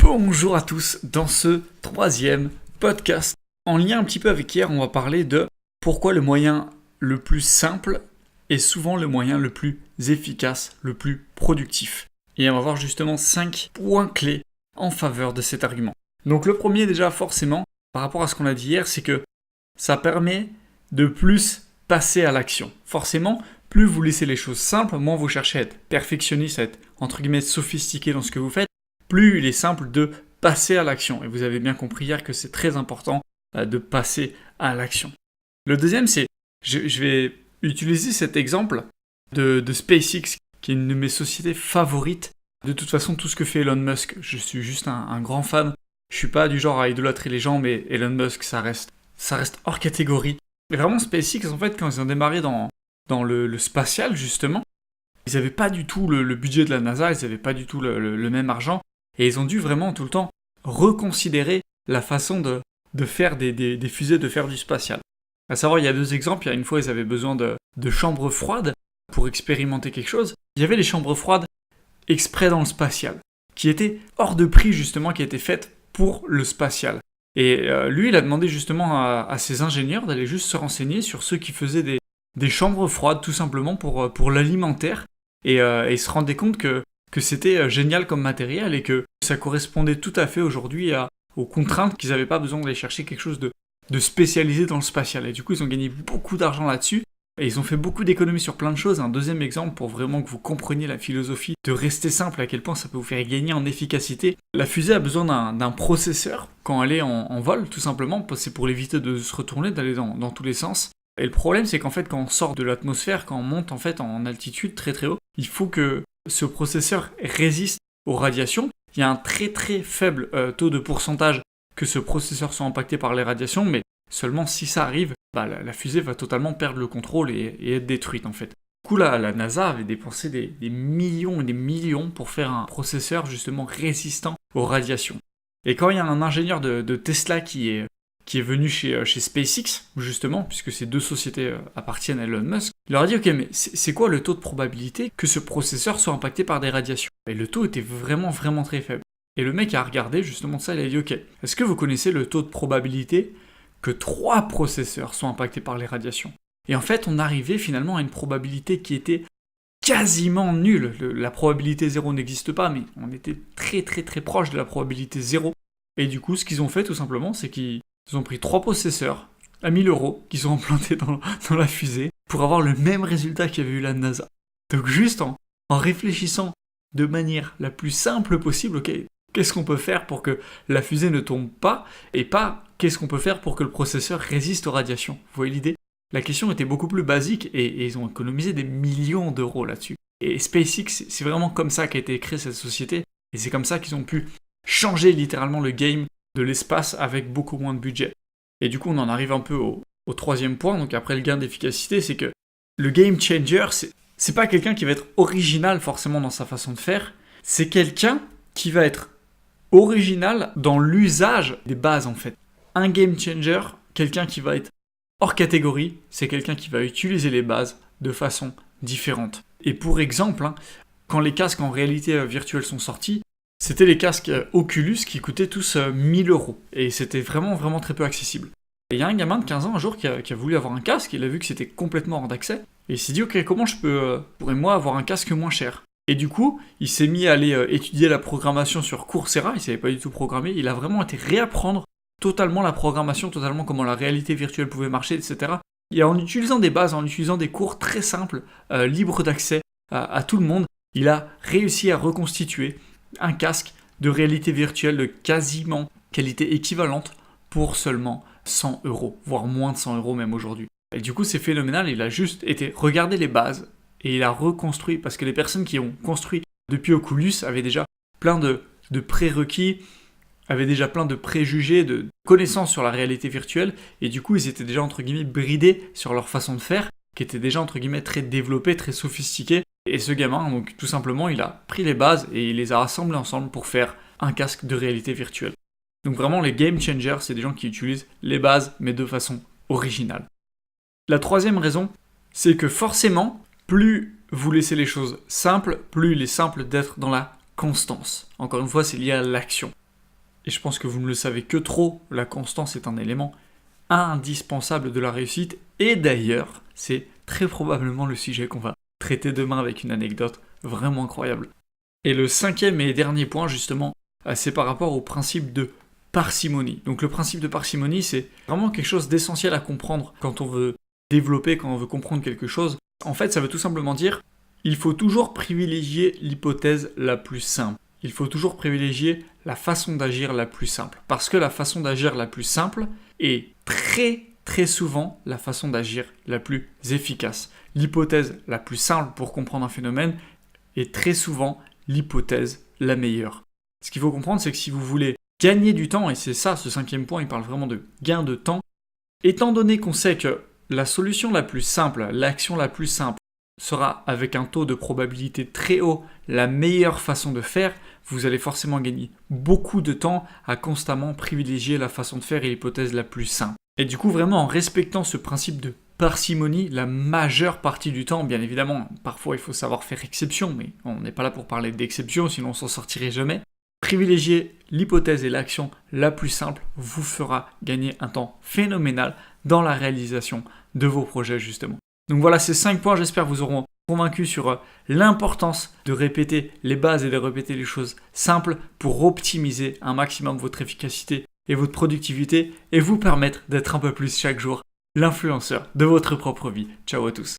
Bonjour à tous, dans ce troisième podcast, en lien un petit peu avec hier, on va parler de pourquoi le moyen le plus simple est souvent le moyen le plus efficace, le plus productif. Et on va voir justement 5 points clés en faveur de cet argument. Donc le premier déjà forcément, par rapport à ce qu'on a dit hier, c'est que ça permet de plus passer à l'action. Forcément, plus vous laissez les choses simples, moins vous cherchez à être perfectionniste, à être entre guillemets sophistiqué dans ce que vous faites, plus il est simple de passer à l'action. Et vous avez bien compris hier que c'est très important de passer à l'action. Le deuxième, c'est, je vais utiliser cet exemple de SpaceX, qui est une de mes sociétés favorites. De toute façon, tout ce que fait Elon Musk, je suis juste un grand fan. Je suis pas du genre à idolâtrer les gens, mais Elon Musk, ça reste hors catégorie. Et vraiment, SpaceX, en fait, quand ils ont démarré dans le spatial, justement, ils n'avaient pas du tout le budget de la NASA, ils n'avaient pas du tout le même argent. Et ils ont dû vraiment tout le temps reconsidérer la façon de faire des fusées, de faire du spatial. À savoir, il y a deux exemples. Il y a une fois, ils avaient besoin de chambres froides pour expérimenter quelque chose. Il y avait les chambres froides exprès dans le spatial, qui étaient hors de prix justement, qui étaient faites pour le spatial. Et lui, il a demandé justement à ses ingénieurs d'aller juste se renseigner sur ceux qui faisaient des chambres froides, tout simplement pour l'alimentaire. Et il se rendait compte que c'était génial comme matériel et que ça correspondait tout à fait aujourd'hui aux contraintes qu'ils n'avaient pas besoin d'aller chercher quelque chose de spécialisé dans le spatial. Et du coup, ils ont gagné beaucoup d'argent là-dessus et ils ont fait beaucoup d'économies sur plein de choses. Un deuxième exemple pour vraiment que vous compreniez la philosophie de rester simple, à quel point ça peut vous faire gagner en efficacité. La fusée a besoin d'un processeur quand elle est en vol, tout simplement. C'est pour l'éviter de se retourner, d'aller dans tous les sens. Et le problème, c'est qu'en fait, quand on sort de l'atmosphère, quand on monte en fait en altitude très très haut, il faut que ce processeur résiste aux radiations. Il y a un très très faible taux de pourcentage que ce processeur soit impacté par les radiations, mais seulement si ça arrive, la fusée va totalement perdre le contrôle et être détruite en fait. Du coup, la NASA avait dépensé des millions et des millions pour faire un processeur justement résistant aux radiations. Et quand il y a un ingénieur de Tesla qui est venu chez SpaceX, justement, puisque ces deux sociétés appartiennent à Elon Musk, il leur a dit « Ok, mais c'est quoi le taux de probabilité que ce processeur soit impacté par des radiations ?» Et le taux était vraiment, vraiment très faible. Et le mec a regardé justement ça, il a dit « Ok, est-ce que vous connaissez le taux de probabilité que 3 processeurs soient impactés par les radiations ?» Et en fait, on arrivait finalement à une probabilité qui était quasiment nulle. La probabilité 0 n'existe pas, mais on était très, très, très proche de la probabilité 0. Et du coup, ce qu'ils ont fait tout simplement, c'est qu'ils ont pris 3 processeurs à 1000 € qu'ils ont implantés dans la fusée pour avoir le même résultat qu'avait eu la NASA. Donc juste en réfléchissant de manière la plus simple possible, ok, qu'est-ce qu'on peut faire pour que la fusée ne tombe pas et pas qu'est-ce qu'on peut faire pour que le processeur résiste aux radiations. Vous voyez l'idée ? La question était beaucoup plus basique et ils ont économisé des millions d'euros là-dessus. Et SpaceX, c'est vraiment comme ça qu'a été créée cette société et c'est comme ça qu'ils ont pu changer littéralement le game de l'espace avec beaucoup moins de budget. Et du coup, on en arrive un peu au troisième point, donc après le gain d'efficacité, c'est que le game changer, c'est pas quelqu'un qui va être original forcément dans sa façon de faire, c'est quelqu'un qui va être original dans l'usage des bases en fait. Un game changer, quelqu'un qui va être hors catégorie, c'est quelqu'un qui va utiliser les bases de façon différente. Et pour exemple, quand les casques en réalité virtuelle sont sortis, c'était les casques Oculus qui coûtaient tous 1000 €. Et c'était vraiment, vraiment très peu accessible. Et il y a un gamin de 15 ans un jour qui a voulu avoir un casque, il a vu que c'était complètement hors d'accès. Et il s'est dit, ok, comment pourrais moi avoir un casque moins cher ? Et du coup, il s'est mis à aller étudier la programmation sur Coursera, il savait pas du tout programmer, il a vraiment été réapprendre totalement la programmation, totalement comment la réalité virtuelle pouvait marcher, etc. Et en utilisant des bases, en utilisant des cours très simples, libres d'accès à tout le monde, il a réussi à reconstituer un casque de réalité virtuelle de quasiment qualité équivalente pour seulement 100 €, voire moins de 100 € même aujourd'hui. Et du coup, c'est phénoménal, il a juste été regarder les bases et il a reconstruit, parce que les personnes qui ont construit depuis Oculus avaient déjà plein de prérequis, avaient déjà plein de préjugés, de connaissances sur la réalité virtuelle, et du coup, ils étaient déjà, entre guillemets, bridés sur leur façon de faire, qui était déjà, entre guillemets, très développée, très sophistiquée. Et ce gamin, donc tout simplement, il a pris les bases et il les a rassemblées ensemble pour faire un casque de réalité virtuelle. Donc vraiment, les game changers, c'est des gens qui utilisent les bases, mais de façon originale. La troisième raison, c'est que forcément, plus vous laissez les choses simples, plus il est simple d'être dans la constance. Encore une fois, c'est lié à l'action. et je pense que vous ne le savez que trop, la constance est un élément indispensable de la réussite, et d'ailleurs, c'est très probablement le sujet qu'on va traiter demain avec une anecdote vraiment incroyable. Et le cinquième et dernier point, justement, c'est par rapport au principe de parcimonie. Donc le principe de parcimonie, c'est vraiment quelque chose d'essentiel à comprendre quand on veut développer, quand on veut comprendre quelque chose. En fait, ça veut tout simplement dire, il faut toujours privilégier l'hypothèse la plus simple. Il faut toujours privilégier la façon d'agir la plus simple. Parce que la façon d'agir la plus simple est très souvent la façon d'agir la plus efficace. L'hypothèse la plus simple pour comprendre un phénomène est très souvent l'hypothèse la meilleure. Ce qu'il faut comprendre, c'est que si vous voulez gagner du temps, et c'est ça, ce cinquième point, il parle vraiment de gain de temps, étant donné qu'on sait que la solution la plus simple, l'action la plus simple, sera avec un taux de probabilité très haut la meilleure façon de faire, vous allez forcément gagner beaucoup de temps à constamment privilégier la façon de faire et l'hypothèse la plus simple. Et du coup, vraiment en respectant ce principe de parcimonie, la majeure partie du temps, bien évidemment, parfois il faut savoir faire exception, mais on n'est pas là pour parler d'exception, sinon on s'en sortirait jamais. Privilégier l'hypothèse et l'action la plus simple vous fera gagner un temps phénoménal dans la réalisation de vos projets justement. Donc voilà, ces 5 points, j'espère vous auront convaincu sur l'importance de répéter les bases et de répéter les choses simples pour optimiser un maximum votre efficacité et votre productivité et vous permettre d'être un peu plus chaque jour l'influenceur de votre propre vie. Ciao à tous.